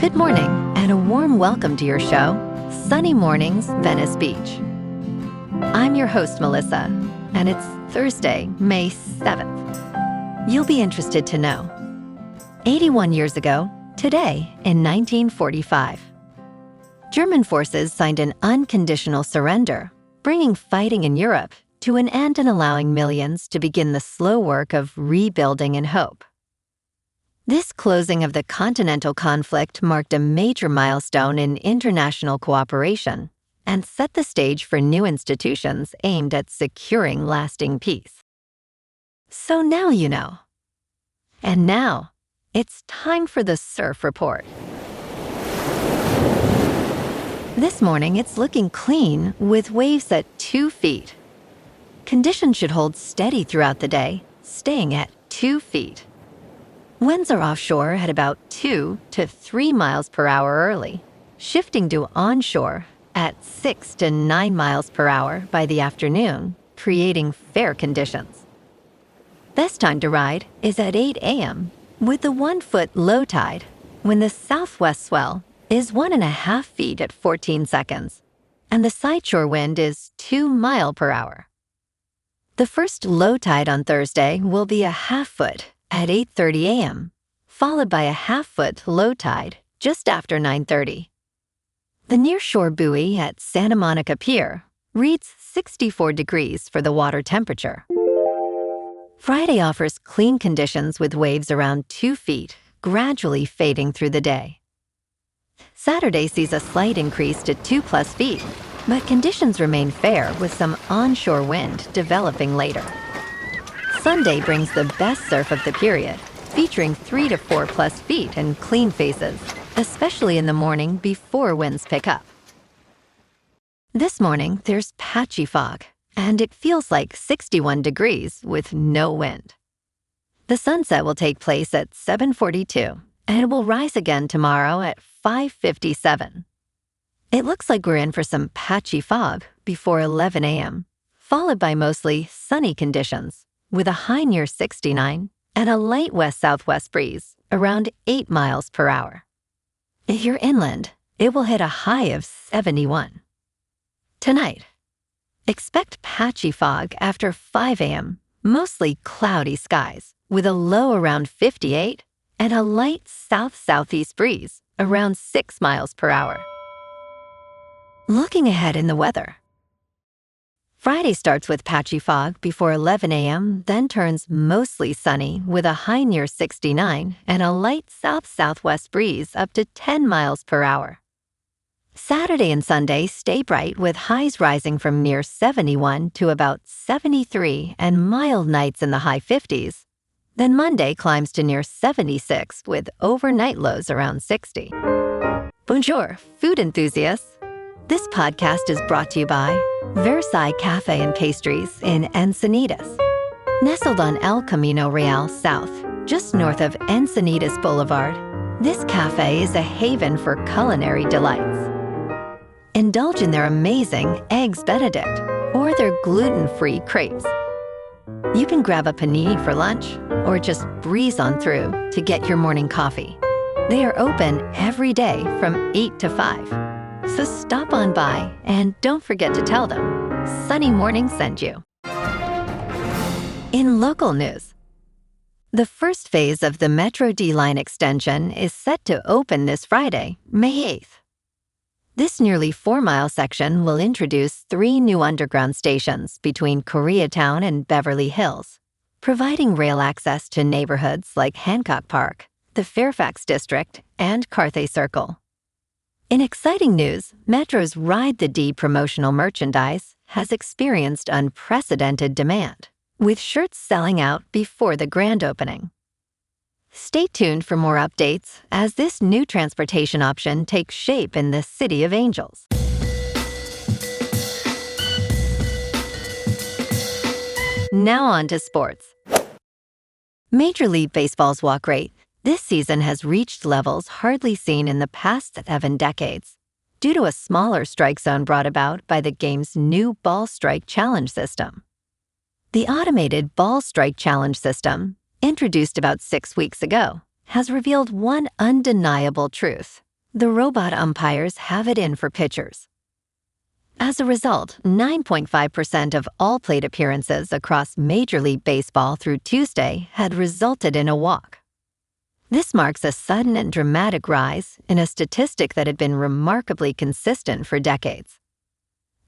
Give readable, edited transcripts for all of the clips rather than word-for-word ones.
Good morning, and a warm welcome to your show, Sunny Mornings, Venice Beach. I'm your host, Melissa, and it's Thursday, May 7th. You'll be interested to know. 81 years ago, today in 1945, German forces signed an unconditional surrender, bringing fighting in Europe to an end and allowing millions to begin the slow work of rebuilding in hope. This closing of the continental conflict marked a major milestone in international cooperation and set the stage for new institutions aimed at securing lasting peace. So now you know. And now, it's time for the Surf Report. This morning, it's looking clean with waves at 2 feet. Conditions should hold steady throughout the day, staying at 2 feet. Winds are offshore at about 2 to 3 miles per hour early, shifting to onshore at 6 to 9 miles per hour by the afternoon, creating fair conditions. Best time to ride is at 8 a.m. with the 1-foot low tide, when the southwest swell is 1.5 feet at 14 seconds, and the sideshore wind is 2 miles per hour. The first low tide on Thursday will be a 1/2 foot at 8:30 a.m., followed by a 1/2 foot low tide just after 9:30. The nearshore buoy at Santa Monica Pier reads 64 degrees for the water temperature. Friday offers clean conditions with waves around 2 feet, gradually fading through the day. Saturday sees a slight increase to 2+ feet, but conditions remain fair with some onshore wind developing later. Sunday brings the best surf of the period, featuring 3 to 4+ feet and clean faces, especially in the morning before winds pick up. This morning, there's patchy fog, and it feels like 61 degrees with no wind. The sunset will take place at 7:42, and it will rise again tomorrow at 5:57. It looks like we're in for some patchy fog before 11 a.m., followed by mostly sunny conditions, with a high near 69 and a light west-southwest breeze around 8 miles per hour. If you're inland, it will hit a high of 71. Tonight, expect patchy fog after 5 a.m., mostly cloudy skies, with a low around 58 and a light south-southeast breeze around 6 miles per hour. Looking ahead in the weather. Friday starts with patchy fog before 11 a.m., then turns mostly sunny with a high near 69 and a light south-southwest breeze up to 10 miles per hour. Saturday and Sunday stay bright with highs rising from near 71 to about 73 and mild nights in the high 50s. Then Monday climbs to near 76 with overnight lows around 60. Bonjour, food enthusiasts. This podcast is brought to you by Versailles Cafe and Pastries in Encinitas. Nestled on El Camino Real South, just north of Encinitas Boulevard, this cafe is a haven for culinary delights. Indulge in their amazing Eggs Benedict or their gluten-free crepes. You can grab a panini for lunch or just breeze on through to get your morning coffee. They are open every day from 8 to 5. So stop on by and don't forget to tell them Sunny Morning sent you. In local news, the first phase of the Metro D line extension is set to open this Friday, May 8th. This nearly 4-mile section will introduce 3 new underground stations between Koreatown and Beverly Hills, providing rail access to neighborhoods like Hancock Park, the Fairfax District, and Carthay Circle. In exciting news, Metro's Ride the D promotional merchandise has experienced unprecedented demand, with shirts selling out before the grand opening. Stay tuned for more updates as this new transportation option takes shape in the City of Angels. Now on to sports. Major League Baseball's walk rate this season has reached levels hardly seen in the past 7 decades, due to a smaller strike zone brought about by the game's new ball strike challenge system. The automated ball strike challenge system, introduced about 6 weeks ago, has revealed one undeniable truth. the robot umpires have it in for pitchers. As a result, 9.5% of all plate appearances across Major League Baseball through Tuesday had resulted in a walk. This marks a sudden and dramatic rise in a statistic that had been remarkably consistent for decades.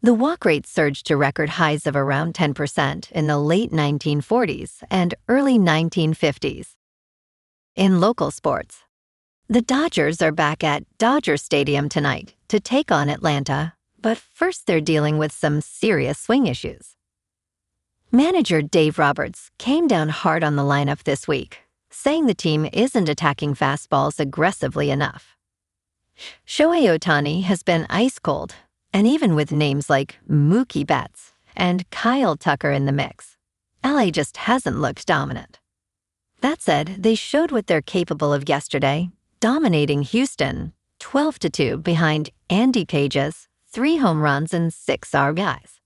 The walk rate surged to record highs of around 10% in the late 1940s and early 1950s. In local sports, the Dodgers are back at Dodger Stadium tonight to take on Atlanta, but first they're dealing with some serious swing issues. Manager Dave Roberts came down hard on the lineup this week, saying the team isn't attacking fastballs aggressively enough. Shohei Ohtani has been ice cold, and even with names like Mookie Betts and Kyle Tucker in the mix, LA just hasn't looked dominant. That said, they showed what they're capable of yesterday, dominating Houston 12-2 behind Andy Page's 3 home runs and 6 RBIs.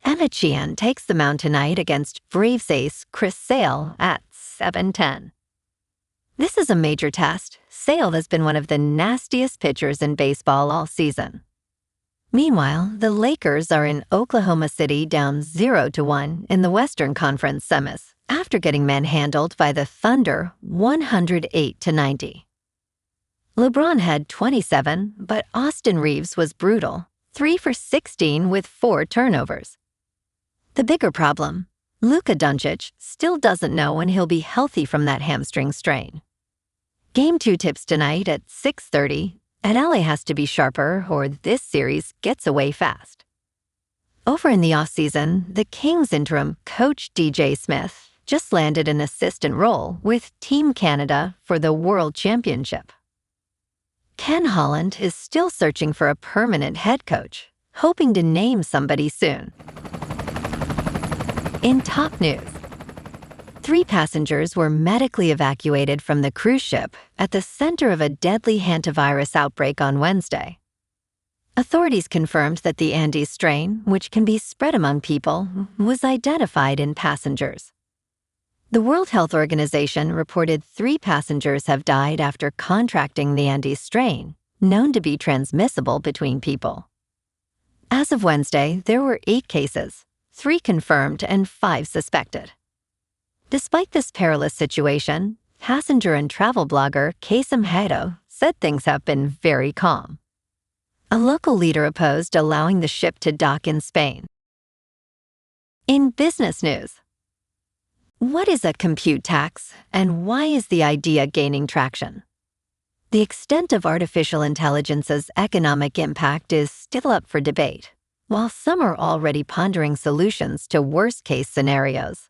Emmett Sheehan takes the mound tonight against Braves ace Chris Sale at 7:10. This is a major test. Sale has been one of the nastiest pitchers in baseball all season. Meanwhile, the Lakers are in Oklahoma City down 0-1 in the Western Conference semis after getting manhandled by the Thunder 108-90. LeBron had 27, but Austin Reeves was brutal, 3 for 16 with 4 turnovers. The bigger problem, Luka Doncic still doesn't know when he'll be healthy from that hamstring strain. Game 2 tips tonight at 6:30, and LA has to be sharper or this series gets away fast. Over in the offseason, the Kings interim coach DJ Smith just landed an assistant role with Team Canada for the World Championship. Ken Holland is still searching for a permanent head coach, hoping to name somebody soon. In top news, 3 passengers were medically evacuated from the cruise ship at the center of a deadly hantavirus outbreak on Wednesday. Authorities confirmed that the Andes strain, which can be spread among people, was identified in passengers. The World Health Organization reported 3 passengers have died after contracting the Andes strain, known to be transmissible between people. As of Wednesday, there were 8 cases, 3 confirmed and 5 suspected. Despite this perilous situation, passenger and travel blogger Kasem Hado said things have been very calm. A local leader opposed allowing the ship to dock in Spain. In business news, what is a compute tax, and why is the idea gaining traction? The extent of artificial intelligence's economic impact is still up for debate, while some are already pondering solutions to worst-case scenarios.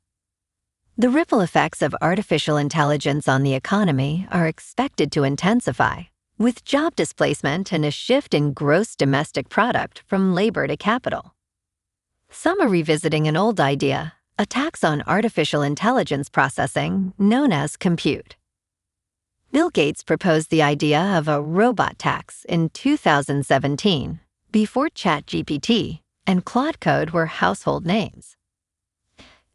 The ripple effects of artificial intelligence on the economy are expected to intensify, with job displacement and a shift in gross domestic product from labor to capital. Some are revisiting an old idea, a tax on artificial intelligence processing known as compute. Bill Gates proposed the idea of a robot tax in 2017, before ChatGPT and Claude Code were household names.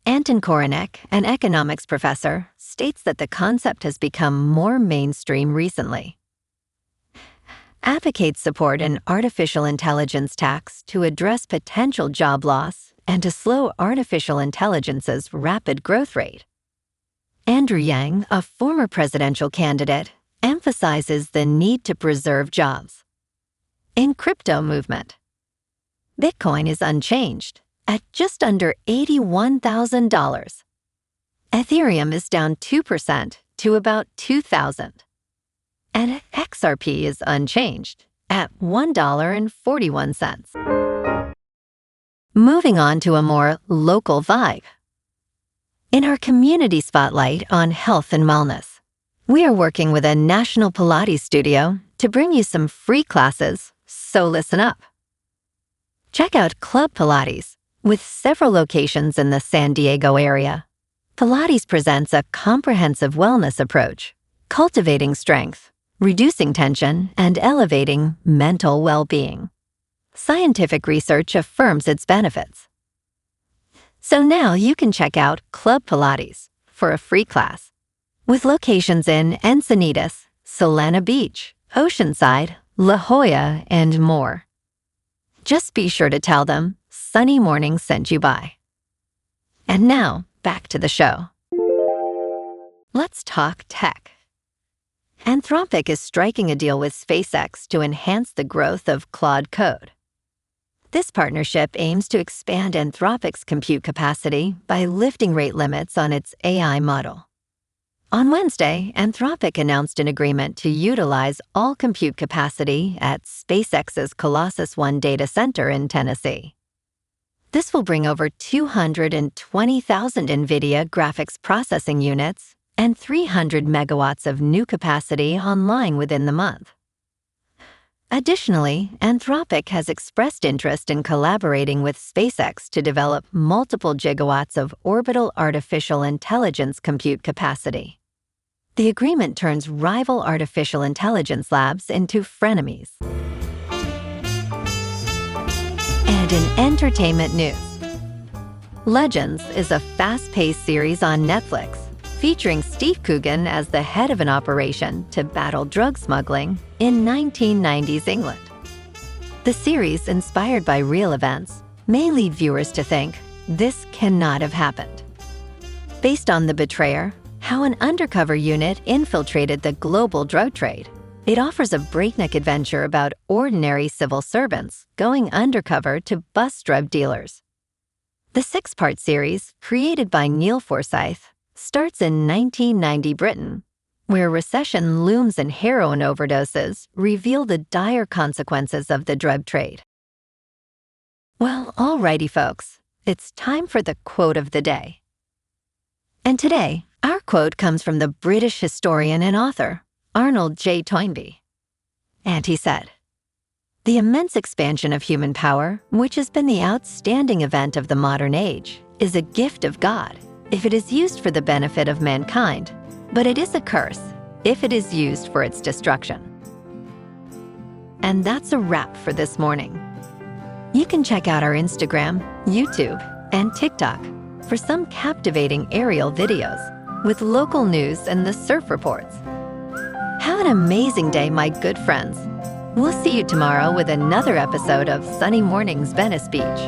Anton Koronek, an economics professor, states that the concept has become more mainstream recently. Advocates support an artificial intelligence tax to address potential job loss and to slow artificial intelligence's rapid growth rate. Andrew Yang, a former presidential candidate, emphasizes the need to preserve jobs. In crypto movement, Bitcoin is unchanged at just under $81,000. Ethereum is down 2% to about $2,000. And XRP is unchanged at $1.41. Moving on to a more local vibe. In our community spotlight on health and wellness, we are working with a national Pilates studio to bring you some free classes, so listen up. Check out Club Pilates, with several locations in the San Diego area. Pilates presents a comprehensive wellness approach, cultivating strength, reducing tension, and elevating mental well-being. Scientific research affirms its benefits. So now you can check out Club Pilates for a free class, with locations in Encinitas, Solana Beach, Oceanside, La Jolla, and more. Just be sure to tell them Sunny Morning sent you by. And now, back to the show. Let's talk tech. Anthropic is striking a deal with SpaceX to enhance the growth of Claude Code. This partnership aims to expand Anthropic's compute capacity by lifting rate limits on its AI model. On Wednesday, Anthropic announced an agreement to utilize all compute capacity at SpaceX's Colossus One data center in Tennessee. This will bring over 220,000 NVIDIA graphics processing units and 300 megawatts of new capacity online within the month. Additionally, Anthropic has expressed interest in collaborating with SpaceX to develop multiple gigawatts of orbital artificial intelligence compute capacity. The agreement turns rival artificial intelligence labs into frenemies. And in entertainment news, Legends is a fast-paced series on Netflix featuring Steve Coogan as the head of an operation to battle drug smuggling in 1990s England. The series, inspired by real events, may lead viewers to think this cannot have happened. Based on The Betrayer, how an undercover unit infiltrated the global drug trade, it offers a breakneck adventure about ordinary civil servants going undercover to bust drug dealers. The 6-part series, created by Neil Forsyth, starts in 1990 Britain, where recession looms and heroin overdoses reveal the dire consequences of the drug trade. Well, alrighty folks, it's time for the quote of the day. And today, our quote comes from the British historian and author, Arnold J. Toynbee. And he said, "The immense expansion of human power, which has been the outstanding event of the modern age, is a gift of God if it is used for the benefit of mankind, but it is a curse if it is used for its destruction." And that's a wrap for this morning. You can check out our Instagram, YouTube, and TikTok for some captivating aerial videos with local news and the surf reports. Have an amazing day, my good friends. We'll see you tomorrow with another episode of Sunny Mornings Venice Beach.